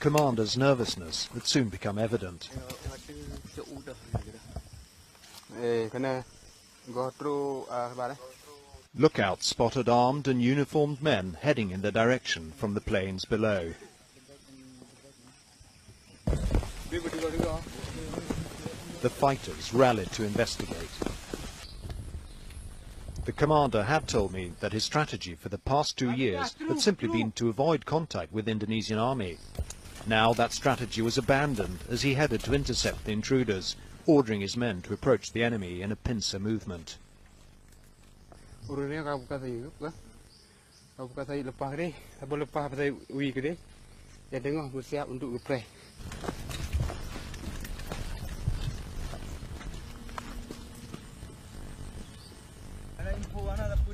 commander's nervousness had soon become evident. Lookouts spotted armed and uniformed men heading in the direction from the plains below. The fighters rallied to investigate. The commander had told me that his strategy for the past 2 years had simply been to avoid contact with the Indonesian army. Now that strategy was abandoned as he headed to intercept the intruders, ordering his men to approach the enemy in a pincer movement.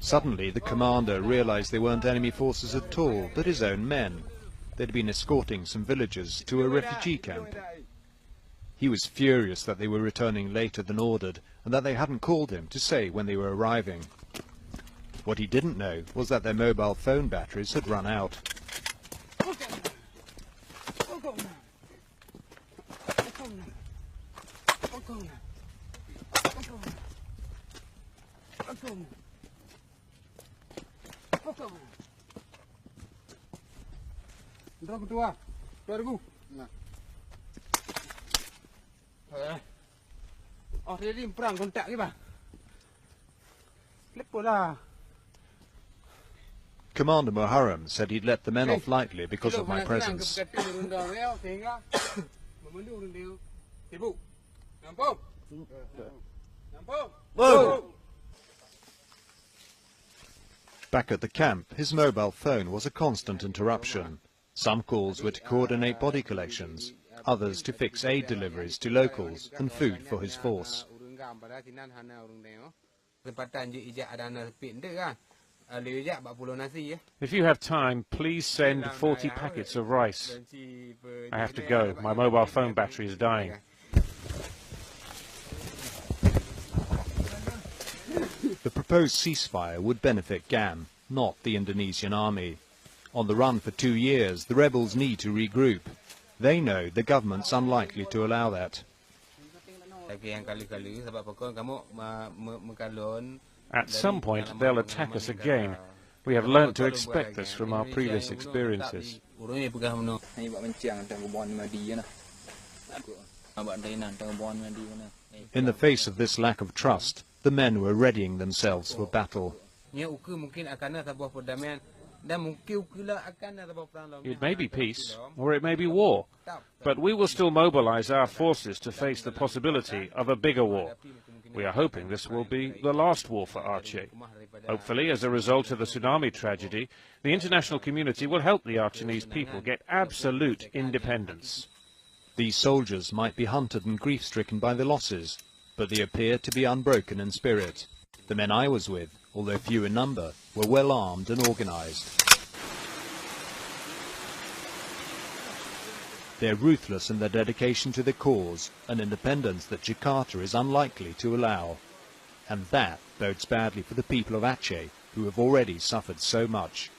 Suddenly the commander realized they weren't enemy forces at all, but his own men. They'd been escorting some villagers to a refugee camp. He was furious that they were returning later than ordered, and that they hadn't called him to say when they were arriving. What he didn't know was that their mobile phone batteries had run out. Commander Muharrem said he'd let the men off lightly because of my presence. Back at the camp, his mobile phone was a constant interruption. Some calls were to coordinate body collections, others to fix aid deliveries to locals and food for his force. If you have time, please send 40 packets of rice. I have to go. My mobile phone battery is dying. The proposed ceasefire would benefit GAM, not the Indonesian army. On the run for 2 years, the rebels need to regroup. They know the government's unlikely to allow that. At some point, they'll attack us again. We have learnt to expect this from our previous experiences. In the face of this lack of trust, the men were readying themselves for battle. It may be peace, or it may be war, but we will still mobilize our forces to face the possibility of a bigger war. We are hoping this will be the last war for Aceh. Hopefully, as a result of the tsunami tragedy, the international community will help the Achenese people get absolute independence. These soldiers might be hunted and grief-stricken by the losses, but they appear to be unbroken in spirit. The men I was with, although few in number, were well armed and organized. They're ruthless in their dedication to the cause, an independence that Jakarta is unlikely to allow. And that bodes badly for the people of Aceh, who have already suffered so much.